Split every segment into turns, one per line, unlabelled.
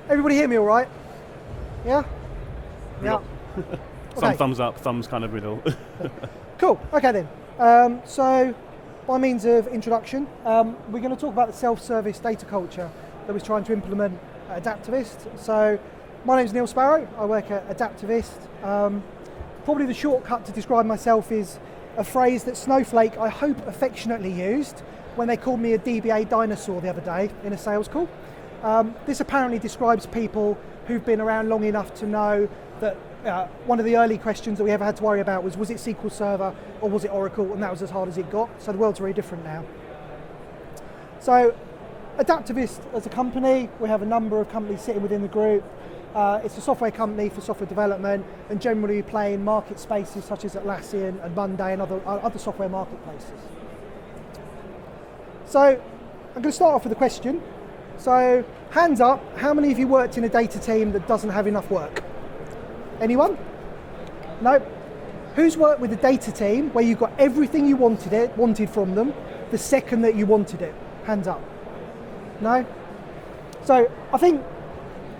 Everybody hear me all right? Yeah?
Yeah. Some
Okay.
thumbs up, thumbs kind of middle.
Cool, okay then. So, by means of introduction, we're going to talk about the self-service data culture that we're trying to implement at ADAPTAVIST. So, my name's Neil Sparrow, I work at ADAPTAVIST. Probably the shortcut to describe myself is a phrase that Snowflake, I hope, affectionately used when they called me a DBA dinosaur the other day in a sales call. This apparently describes people who've been around long enough to know that one of the early questions that we ever had to worry about was it SQL Server or was it Oracle, and that was as hard as it got. So the world's very different now. So ADAPTAVIST as a company, we have a number of companies sitting within the group. It's a software company for software development, and generally we play in market spaces such as Atlassian and Monday and other software marketplaces. So I'm going to start off with a question. So hands up, how many of you worked in a data team that doesn't have enough work? Anyone? No? Who's worked with a data team where you got everything you wanted from them the second that you wanted it? Hands up. No? So I think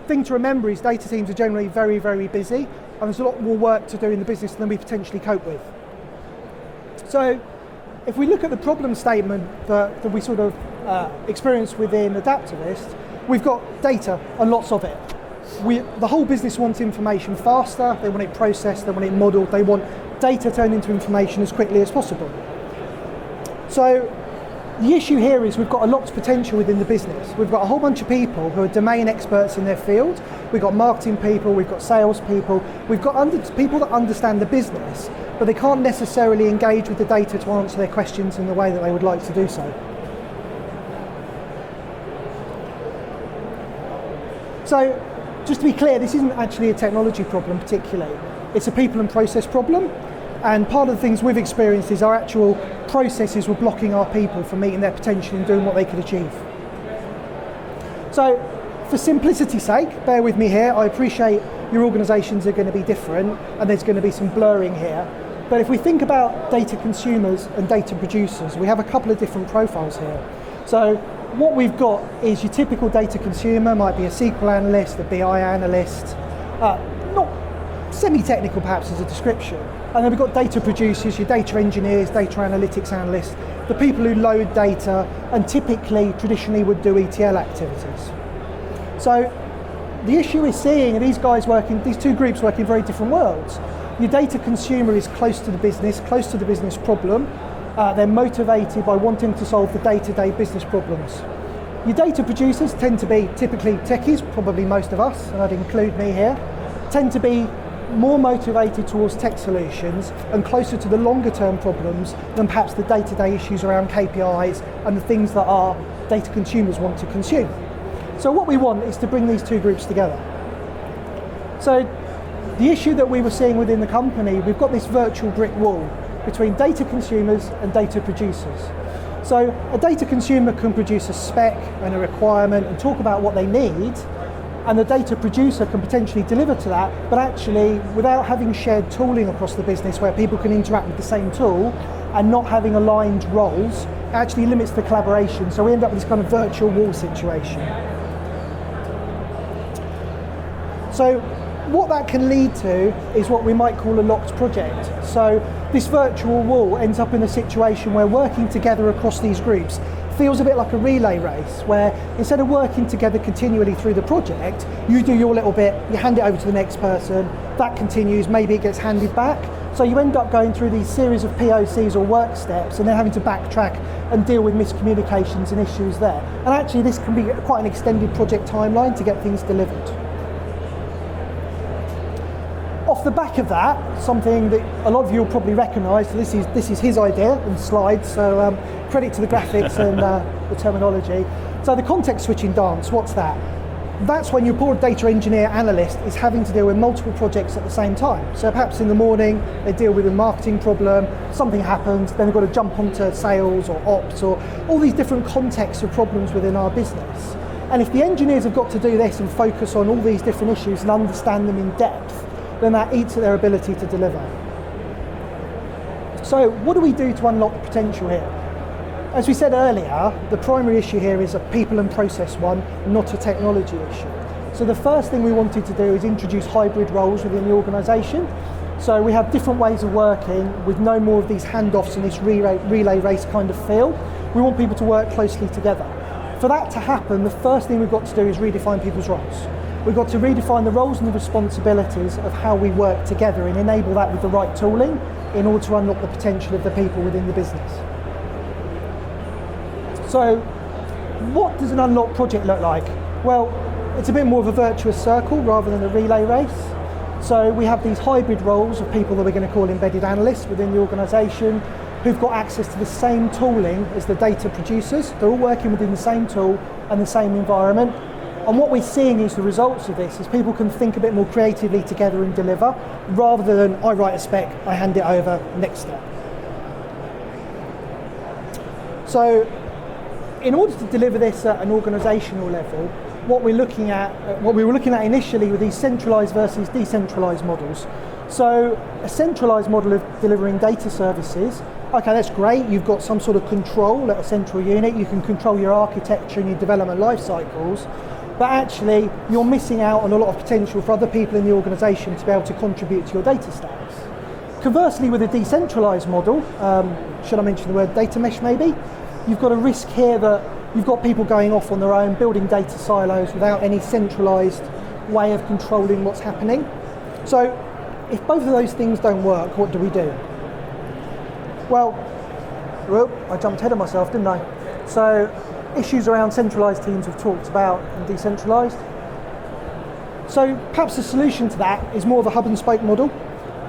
the thing to remember is data teams are generally very, very busy, and there's a lot more work to do in the business than we potentially cope with. So if we look at the problem statement that we sort of experience within ADAPTAVIST, we've got data and lots of it. The whole business wants information faster, they want it processed, they want it modeled, they want data turned into information as quickly as possible. So the issue here is we've got a lot of potential within the business. We've got a whole bunch of people who are domain experts in their field. We've got marketing people, we've got sales people, we've got people that understand the business, but they can't necessarily engage with the data to answer their questions in the way that they would like to do so. So, just to be clear, this isn't actually a technology problem particularly. It's a people and process problem, and part of the things we've experienced is our actual processes were blocking our people from meeting their potential and doing what they could achieve. So, for simplicity's sake, bear with me here, I appreciate your organisations are going to be different and there's going to be some blurring here, but if we think about data consumers and data producers, we have a couple of different profiles here. So what we've got is your typical data consumer, might be a SQL analyst, a BI analyst, not semi-technical perhaps as a description. And then we've got data producers, your data engineers, data analytics analysts, the people who load data and typically, traditionally would do ETL activities. So the issue we're seeing are these two groups work in very different worlds. Your data consumer is close to the business problem. They're motivated by wanting to solve the day-to-day business problems. Your data producers tend to be typically techies, probably most of us, and I'd include me here, tend to be more motivated towards tech solutions and closer to the longer-term problems than perhaps the day-to-day issues around KPIs and the things that our data consumers want to consume. So what we want is to bring these two groups together. So the issue that we were seeing within the company, we've got this virtual brick wall between data consumers and data producers. So a data consumer can produce a spec and a requirement and talk about what they need, and the data producer can potentially deliver to that, but actually without having shared tooling across the business where people can interact with the same tool and not having aligned roles, it actually limits the collaboration. So we end up with this kind of virtual wall situation. So what that can lead to is what we might call a locked project. So this virtual wall ends up in a situation where working together across these groups feels a bit like a relay race, where instead of working together continually through the project, you do your little bit, you hand it over to the next person, that continues, maybe it gets handed back. So you end up going through these series of POCs or work steps and then having to backtrack and deal with miscommunications and issues there. And actually this can be quite an extended project timeline to get things delivered. Off the back of that, something that a lot of you will probably recognise, this is his idea and slides, so credit to the graphics and the terminology. So the context switching dance, what's that? That's when your poor data engineer analyst is having to deal with multiple projects at the same time. So perhaps in the morning they deal with a marketing problem, something happens, then they've got to jump onto sales or ops or all these different contexts of problems within our business. And if the engineers have got to do this and focus on all these different issues and understand them in depth, then that eats at their ability to deliver. So what do we do to unlock the potential here? As we said earlier, the primary issue here is a people and process one, not a technology issue. So the first thing we wanted to do is introduce hybrid roles within the organisation. So we have different ways of working with no more of these handoffs and this relay race kind of feel. We want people to work closely together. For that to happen, the first thing we've got to do is redefine people's roles. We've got to redefine the roles and the responsibilities of how we work together and enable that with the right tooling in order to unlock the potential of the people within the business. So what does an unlocked project look like? Well, it's a bit more of a virtuous circle rather than a relay race. So we have these hybrid roles of people that we're going to call embedded analysts within the organisation who've got access to the same tooling as the data producers. They're all working within the same tool and the same environment. And what we're seeing is the results of this is people can think a bit more creatively together and deliver rather than I write a spec, I hand it over, next step. So in order to deliver this at an organisational level, what we were looking at initially were these centralised versus decentralised models. So a centralised model of delivering data services, okay, that's great, you've got some sort of control at a central unit, you can control your architecture and your development life cycles, but actually you're missing out on a lot of potential for other people in the organisation to be able to contribute to your data stacks. Conversely, with a decentralised model, should I mention the word data mesh maybe? You've got a risk here that you've got people going off on their own, building data silos without any centralised way of controlling what's happening. So if both of those things don't work, what do we do? Well, I jumped ahead of myself, didn't I? So issues around centralised teams we've talked about and decentralised. So perhaps the solution to that is more of a hub and spoke model.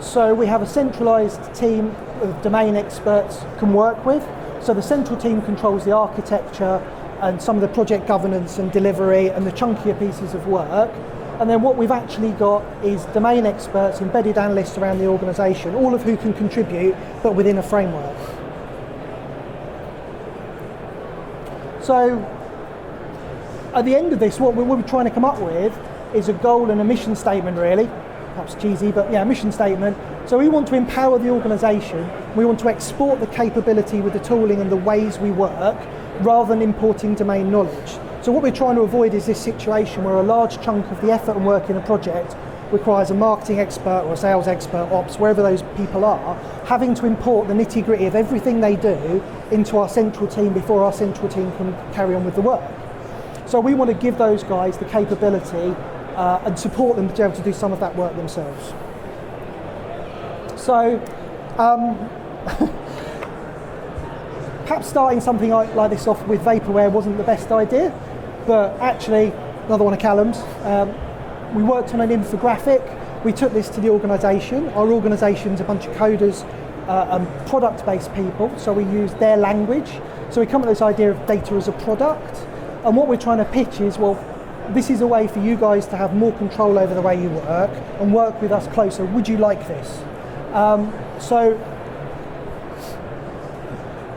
So we have a centralised team of domain experts can work with. So the central team controls the architecture and some of the project governance and delivery and the chunkier pieces of work. And then what we've actually got is domain experts, embedded analysts around the organisation, all of who can contribute, but within a framework. So at the end of this, what we're trying to come up with is a goal and a mission statement, really. Perhaps cheesy, but yeah, a mission statement. So we want to empower the organisation. We want to export the capability with the tooling and the ways we work, rather than importing domain knowledge. So what we're trying to avoid is this situation where a large chunk of the effort and work in a project requires a marketing expert or a sales expert, ops, wherever those people are, having to import the nitty-gritty of everything they do into our central team before our central team can carry on with the work. So we want to give those guys the capability and support them to be able to do some of that work themselves. So perhaps starting something like this off with vaporware wasn't the best idea, but actually, another one of CALLUM's, we worked on an infographic. We took this to the organisation. Our organisation's a bunch of coders and product-based people, so we used their language. So we come up with this idea of data as a product, and what we're trying to pitch is, well, this is a way for you guys to have more control over the way you work and work with us closer. Would you like this? So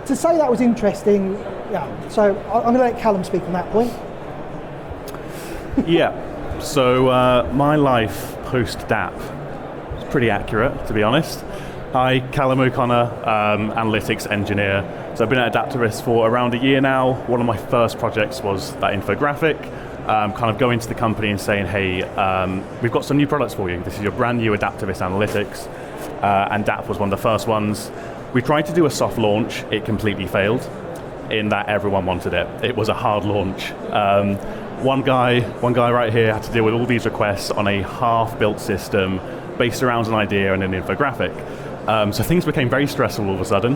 to say that was interesting, yeah, so I'm going to let Callum speak on that point.
Yeah, so my life post DaaP is pretty accurate, to be honest. Hi, Callum O'Connor, analytics engineer. So I've been at ADAPTAVIST'S for around a year now. One of my first projects was that infographic, kind of going to the company and saying, hey, we've got some new products for you. This is your brand new ADAPTAVIST analytics, and DaaP was one of the first ones. We tried to do a soft launch, it completely failed, in that everyone wanted it. It was a hard launch. One guy right here had to deal with all these requests on a half-built system based around an idea and an infographic. So things became very stressful all of a sudden.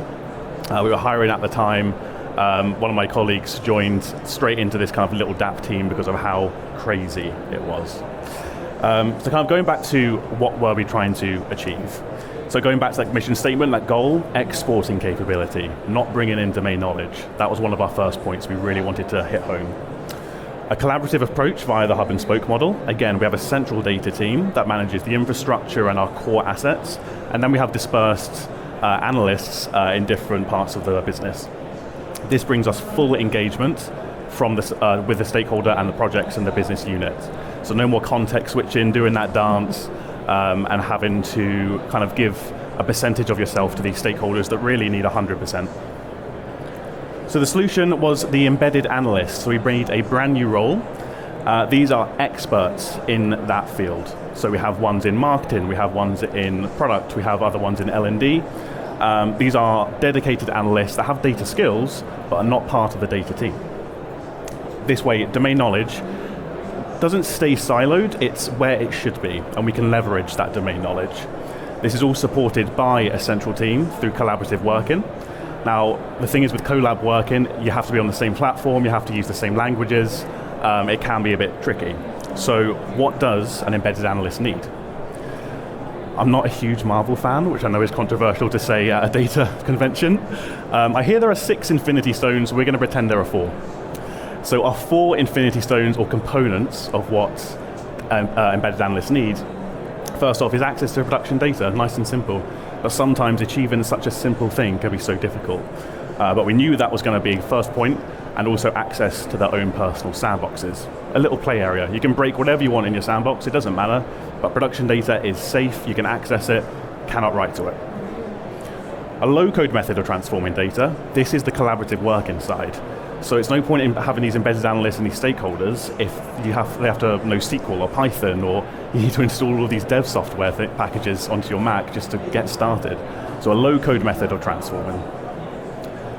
We were hiring at the time. One of my colleagues joined straight into this kind of little DaaP team because of how crazy it was. So kind of going back to what were we trying to achieve. So going back to that mission statement, that goal, exporting capability, not bringing in domain knowledge. That was one of our first points we really wanted to hit home. A collaborative approach via the hub and spoke model. Again, we have a central data team that manages the infrastructure and our core assets, and then we have dispersed analysts in different parts of the business. This brings us full engagement from with the stakeholder and the projects and the business unit. So no more context switching, doing that dance, and having to kind of give a percentage of yourself to these stakeholders that really need 100%. So the solution was the embedded analyst. So we made a brand new role. These are experts in that field. So we have ones in marketing, we have ones in product, we have other ones in L&D. These are dedicated analysts that have data skills, but are not part of the data team. This way, domain knowledge doesn't stay siloed, it's where it should be, and we can leverage that domain knowledge. This is all supported by a central team through collaborative working. Now, the thing is with collab working, you have to be on the same platform, you have to use the same languages, it can be a bit tricky. So what does an embedded analyst need? I'm not a huge Marvel fan, which I know is controversial to say at a data convention. I hear there are 6 Infinity Stones, we're going to pretend there are 4. So our 4 Infinity Stones, or components of what embedded analysts need, first off is access to production data, nice and simple. But sometimes achieving such a simple thing can be so difficult. But we knew that was going to be first point, and also access to their own personal sandboxes. A little play area. You can break whatever you want in your sandbox, it doesn't matter, but production data is safe, you can access it, cannot write to it. A low-code method of transforming data, this is the collaborative work inside. So it's no point in having these embedded analysts and these stakeholders if they have to know SQL or Python, or you need to install all these dev software packages onto your Mac just to get started. So a low-code method of transforming.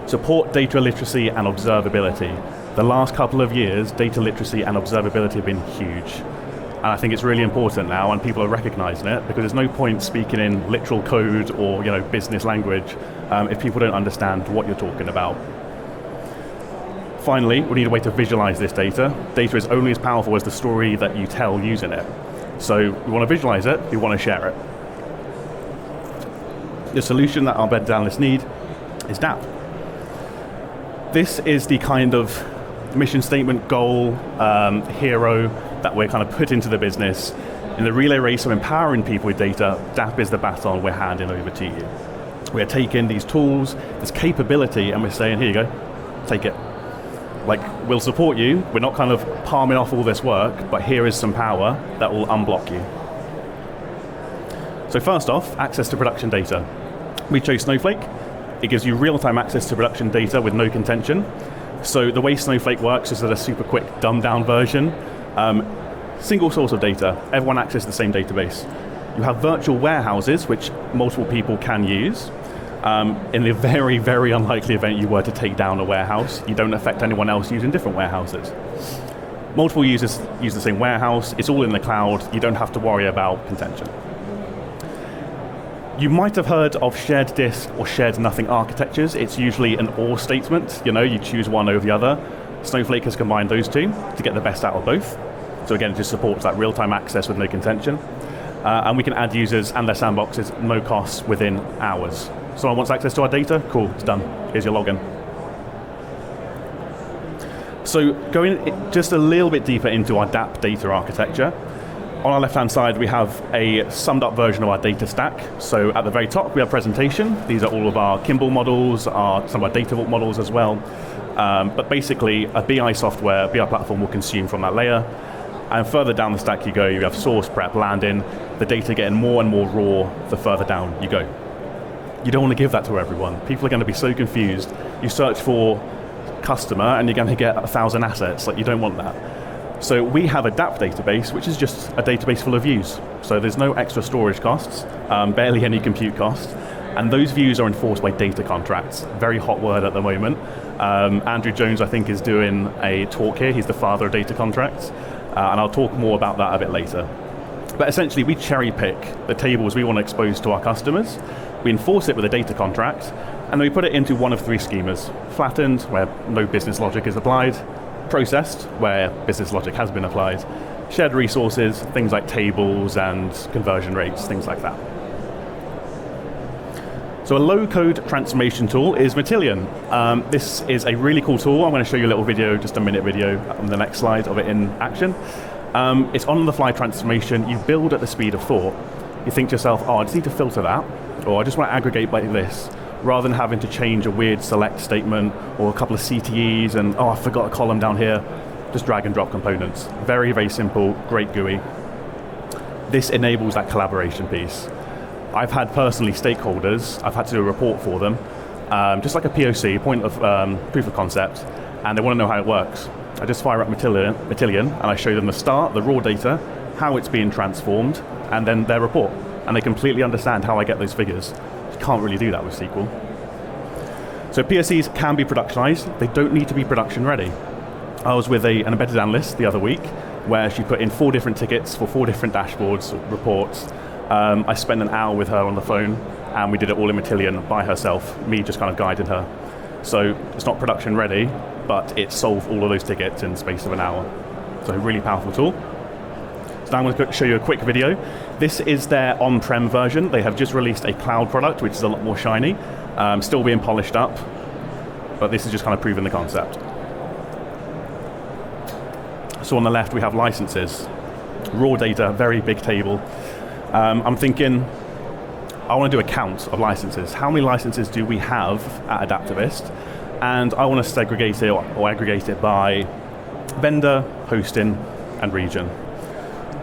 Support data literacy and observability. The last couple of years, data literacy and observability have been huge. And I think it's really important now, and people are recognizing it, because there's no point speaking in literal code or business language if people don't understand what you're talking about. Finally, we need a way to visualize this data. Data is only as powerful as the story that you tell using it. So we want to visualize it, we want to share it. The solution that our embedded analysts need is DaaP. This is the kind of mission statement, goal, hero that we're kind of put into the business. In the relay race of empowering people with data, DaaP is the baton we're handing over to you. We're taking these tools, this capability, and we're saying, here you go, take it. Like, we'll support you, we're not kind of palming off all this work, but here is some power that will unblock you. So first off, access to production data. We chose Snowflake. It gives you real-time access to production data with no contention. So the way Snowflake works is that a super quick, dumbed-down version. Single source of data, everyone accesses the same database. You have virtual warehouses, which multiple people can use. In the very, very unlikely event you were to take down a warehouse, you don't affect anyone else using different warehouses. Multiple users use the same warehouse, it's all in the cloud, you don't have to worry about contention. You might have heard of shared disk or shared nothing architectures. It's usually an or statement, you choose one over the other. Snowflake has combined those two to get the best out of both. So again, it just supports that real-time access with no contention. And we can add users and their sandboxes, no cost, within hours. Someone wants access to our data? Cool, it's done. Here's your login. So going just a little bit deeper into our DaaP data architecture, on our left-hand side, we have a summed-up version of our data stack. So at the very top, we have presentation. These are all of our Kimball models, some of our data vault models as well. But basically, a BI software, BI platform will consume from that layer. And further down the stack you go, you have source, prep, landing, the data getting more and more raw the further down you go. You don't want to give that to everyone. People are going to be so confused. You search for customer and you're going to get 1,000 assets. Like, you don't want that. So we have a DaaP database, which is just a database full of views. So there's no extra storage costs, barely any compute costs. And those views are enforced by data contracts. Very hot word at the moment. Andrew Jones, I think, is doing a talk here. He's the father of data contracts. And I'll talk more about that a bit later. But essentially, we cherry pick the tables we want to expose to our customers. We enforce it with a data contract, and then we put it into one of 3 schemas. Flattened, where no business logic is applied. Processed, where business logic has been applied. Shared resources, things like tables and conversion rates, things like that. So a low-code transformation tool is Matillion. This is a really cool tool. I'm going to show you a little video, just a minute video on the next slide of it in action. It's on-the-fly transformation. You build at the speed of thought. You think to yourself, I just need to filter that, or I just want to aggregate like this, rather than having to change a weird select statement or a couple of CTEs and, I forgot a column down here. Just drag and drop components. Very, very simple, great GUI. This enables that collaboration piece. I've had personally stakeholders, I've had to do a report for them, just like a POC, point of proof of concept, and they want to know how it works. I just fire up Matillion and I show them the start, the raw data, how it's being transformed, and then their report. And they completely understand how I get those figures. You can't really do that with SQL. So PSCs can be productionized. They don't need to be production ready. I was with an embedded analyst the other week where she put in 4 different tickets for 4 different dashboards, reports. I spent an hour with her on the phone and we did it all in Matillion by herself, me just kind of guiding her. So it's not production ready, but it solved all of those tickets in the space of an hour. So a really powerful tool. So now I'm going to show you a quick video. This is their on-prem version. They have just released a cloud product, which is a lot more shiny, still being polished up, but this is just kind of proving the concept. So on the left we have licenses, raw data, very big table. I'm thinking, I want to do a count of licenses. How many licenses do we have at Adaptavist? And I want to segregate it or aggregate it by vendor, hosting, and region.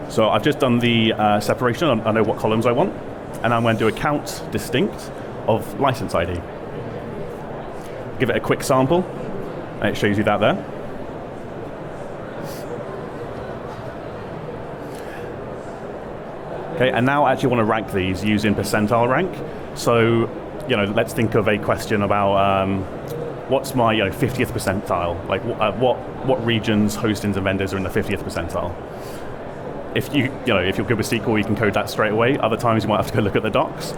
So I've just done the separation. I know what columns I want, and I'm going to do a count distinct of license ID. Give it a quick sample, and it shows you that there. Okay, and now I actually want to rank these using percentile rank. So, let's think of a question about what's my 50th percentile? Like what regions, hostings, and vendors are in the 50th percentile? If you're good with SQL, you can code that straight away. Other times you might have to go look at the docs.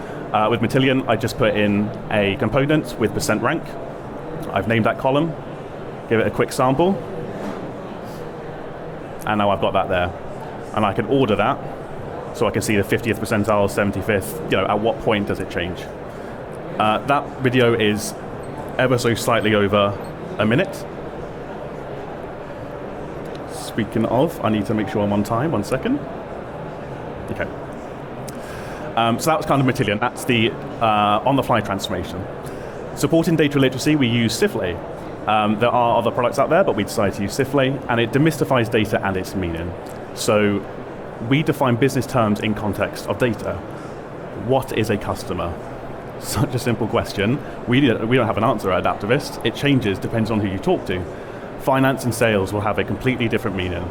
With Matillion, I just put in a component with percent rank. I've named that column. Give it a quick sample, and now I've got that there, and I can order that. So I can see the 50th percentile, 75th, at what point does it change? That video is ever so slightly over a minute. Speaking of, I need to make sure I'm on time, 1 second. Okay. So that was kind of Matillion. That's the on-the-fly transformation. Supporting data literacy, we use Snowflake. There are other products out there, but we decided to use Snowflake, and it demystifies data and its meaning. So we define business terms in context of data. What is a customer? Such a simple question. We don't have an answer at Adaptavist. It changes, depends on who you talk to. Finance and sales will have a completely different meaning.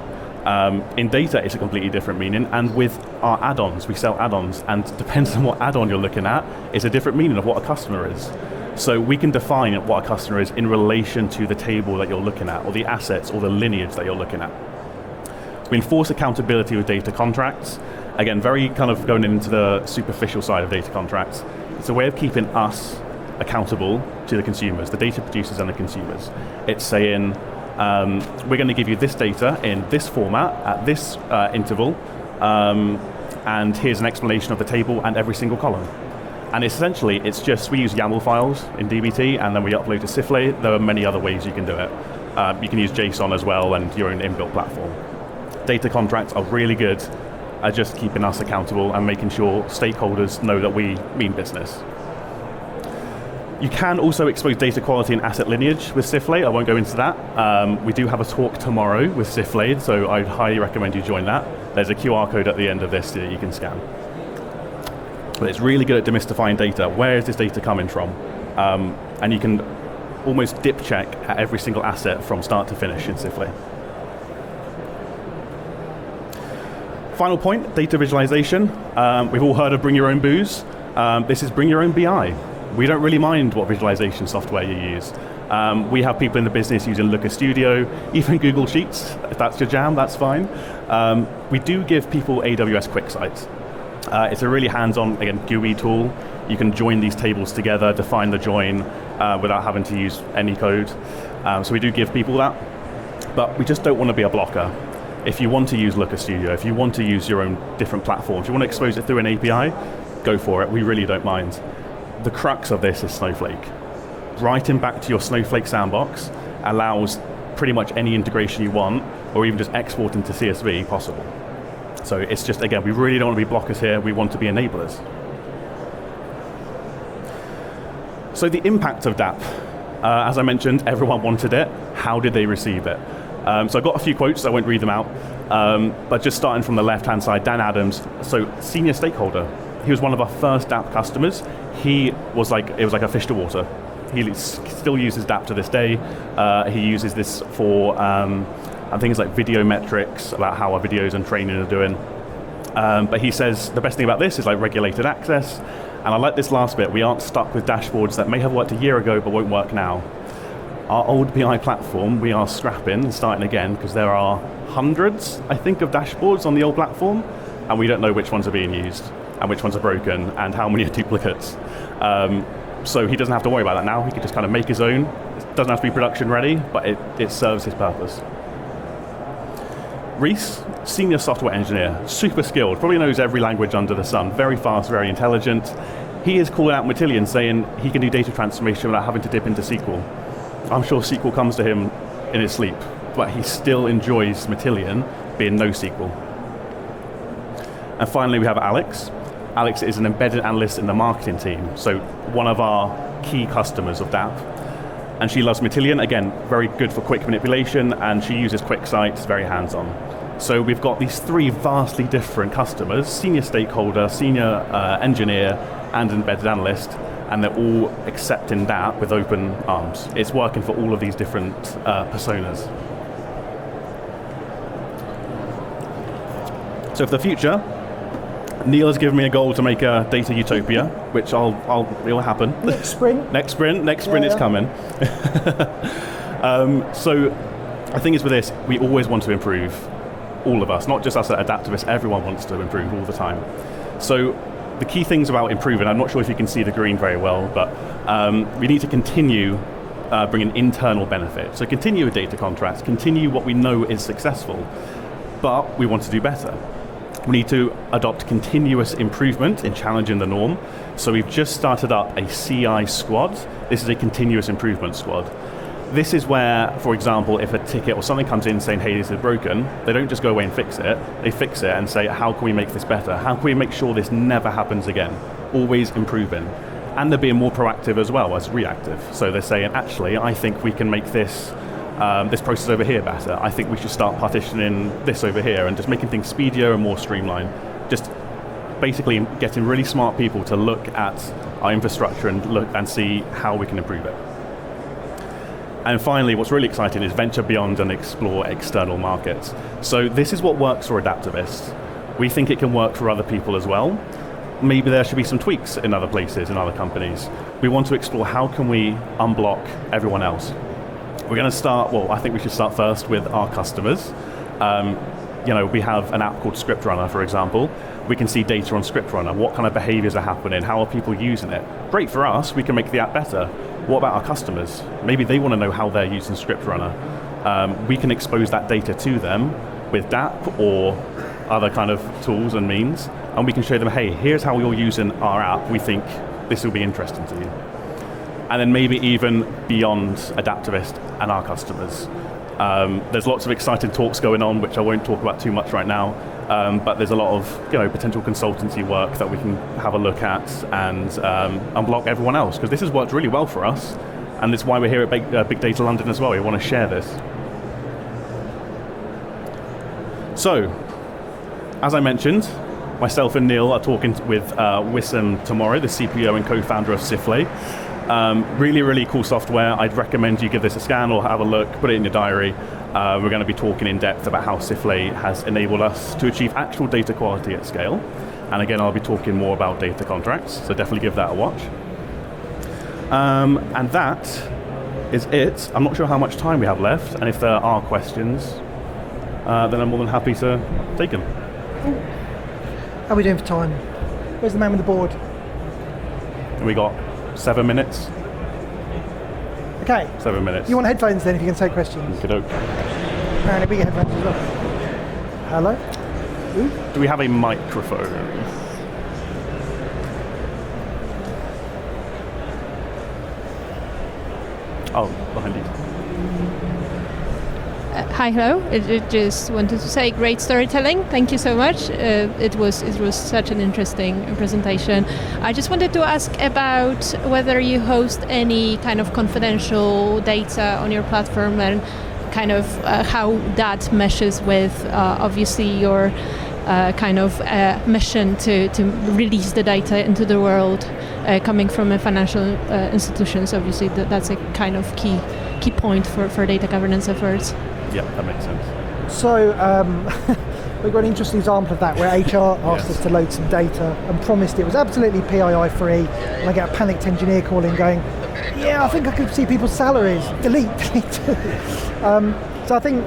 In data, it's a completely different meaning, and with our add-ons, we sell add-ons, and depends on what add-on you're looking at, it's a different meaning of what a customer is. So we can define what a customer is in relation to the table that you're looking at, or the assets, or the lineage that you're looking at. We enforce accountability with data contracts. Again, very kind of going into the superficial side of data contracts. It's a way of keeping us accountable to the consumers, the data producers and the consumers. It's saying, we're going to give you this data in this format at this interval, and here's an explanation of the table and every single column. And essentially, we use YAML files in DBT, and then we upload to Snowflake. There are many other ways you can do it. You can use JSON as well, and your own inbuilt platform. Data contracts are really good at just keeping us accountable and making sure stakeholders know that we mean business. You can also expose data quality and asset lineage with Snowflake. I won't go into that. We do have a talk tomorrow with Snowflake, so I'd highly recommend you join that. There's a QR code at the end of this that you can scan. But it's really good at demystifying data. Where is this data coming from? And you can almost dip check at every single asset from start to finish in Snowflake. Final point, data visualization. We've all heard of bring your own booze. This is bring your own BI. We don't really mind what visualization software you use. We have people in the business using Looker Studio, even Google Sheets. If that's your jam, that's fine. We do give people AWS QuickSight. It's a really hands-on, again, GUI tool. You can join these tables together, define the join without having to use any code. So we do give people that, but we just don't want to be a blocker. If you want to use Looker Studio, if you want to use your own different platforms, you want to expose it through an API, go for it. We really don't mind. The crux of this is Snowflake. Writing back to your Snowflake sandbox allows pretty much any integration you want, or even just exporting to CSV possible. So it's just, again, we really don't want to be blockers here, we want to be enablers. So the impact of DaaP. As I mentioned, everyone wanted it. How did they receive it? So I've got a few quotes, I won't read them out, but just starting from the left-hand side, Dan Adams, so senior stakeholder. He was one of our first DaaP customers. It was like a fish to water. He still uses DaaP to this day. He uses this for things like video metrics, about how our videos and training are doing. But he says the best thing about this is like regulated access. And I like this last bit. We aren't stuck with dashboards that may have worked a year ago but won't work now. Our old BI platform, we are scrapping and starting again because there are hundreds, I think, of dashboards on the old platform, and we don't know which ones are being used and which ones are broken and how many are duplicates. So he doesn't have to worry about that now. He can just kind of make his own. It doesn't have to be production ready, but it serves his purpose. Reese, senior software engineer, super skilled, probably knows every language under the sun, very fast, very intelligent. He is calling out Matillion, saying he can do data transformation without having to dip into SQL. I'm sure SQL comes to him in his sleep, but he still enjoys Matillion being NoSQL. And finally we have Alex. Alex is an embedded analyst in the marketing team, so one of our key customers of DaaP. And she loves Matillion, again, very good for quick manipulation, and she uses QuickSight, very hands-on. So we've got these three vastly different customers, senior stakeholder, senior engineer, and embedded analyst, and they're all accepting DaaP with open arms. It's working for all of these different personas. So for the future, Neil has given me a goal to make a data utopia, which it'll happen.
Next sprint.
Next sprint is coming. So the thing is with this, we always want to improve, all of us, not just us at Adaptavists, everyone wants to improve all the time. So the key things about improving, I'm not sure if you can see the green very well, but we need to continue bringing internal benefit. So continue with data contracts, continue what we know is successful, but we want to do better. We need to adopt continuous improvement in challenging the norm. So we've just started up a CI squad. This is a continuous improvement squad. This is where, for example, if a ticket or something comes in saying, hey, this is broken, they don't just go away and fix it. They fix it and say, how can we make this better? How can we make sure this never happens again? Always improving. And they're being more proactive as well as reactive. So they're saying, actually, I think we can make this process over here better. I think we should start partitioning this over here and just making things speedier and more streamlined. Just basically getting really smart people to look at our infrastructure and look and see how we can improve it. And finally, what's really exciting is venture beyond and explore external markets. So this is what works for Adaptavists. We think it can work for other people as well. Maybe there should be some tweaks in other places, in other companies. We want to explore how can we unblock everyone else. We're going to start, well, I think we should start first with our customers. We have an app called ScriptRunner, for example. We can see data on ScriptRunner. What kind of behaviors are happening? How are people using it? Great for us, we can make the app better. What about our customers? Maybe they want to know how they're using ScriptRunner. We can expose that data to them with DaaP or other kind of tools and means, and we can show them, hey, here's how you're using our app. We think this will be interesting to you. And then maybe even beyond Adaptavist and our customers. There's lots of exciting talks going on, which I won't talk about too much right now, but there's a lot of potential consultancy work that we can have a look at and unblock everyone else, because this has worked really well for us, and it's why we're here at Big Data London as well. We want to share this. So, as I mentioned, myself and Neil are talking with Wissam tomorrow, the CPO and co-founder of Snowflake. Really, really cool software. I'd recommend you give this a scan or have a look, put it in your diary. We're going to be talking in depth about how Snowflake has enabled us to achieve actual data quality at scale. And again, I'll be talking more about data contracts, so definitely give that a watch. And that is it. I'm not sure how much time we have left, and if there are questions, then I'm more than happy to take them.
How are we doing for time? Where's the man with the board?
We got 7 minutes.
Okay.
7 minutes.
You want headphones then if you can take questions?
Okey-doke.
Apparently we get headphones as well. Hello? Ooh.
Do we have a microphone? Oh, behind you.
Hi, hello. I just wanted to say great storytelling. Thank you so much. It was such an interesting presentation. I just wanted to ask about whether you host any kind of confidential data on your platform and kind of how that meshes with obviously your kind of mission to release the data into the world, coming from a financial institutions. Obviously, that's a kind of key point for data governance efforts.
Yeah, that makes sense.
So we've got an interesting example of that where HR asked us to load some data and promised it was absolutely PII free, and I get a panicked engineer calling going, yeah, I think I could see people's salaries, delete. So I think,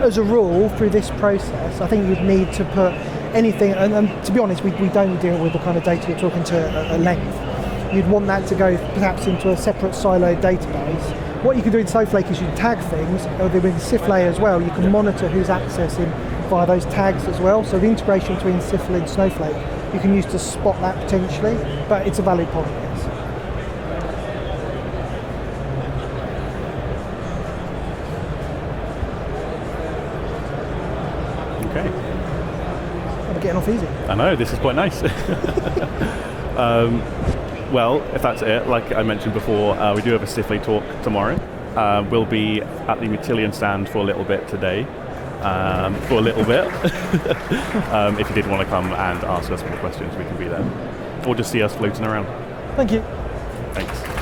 as a rule through this process, I think you'd need to put anything, and to be honest, we don't deal with the kind of data you're talking to at length. You'd want that to go perhaps into a separate siloed database. What you can do in Snowflake is you tag things, or with Snowflake as well, you can monitor who's accessing via those tags as well. So the integration between Snowflake and Snowflake, you can use to spot that potentially, but it's a valid point, yes.
Okay.
I'm getting off easy.
I know, this is quite nice. Well, if that's it, like I mentioned before, we do have a Snowflake talk tomorrow. We'll be at the Matillion stand for a little bit today. If you did want to come and ask us more questions, we can be there. Or just see us floating around.
Thank you.
Thanks.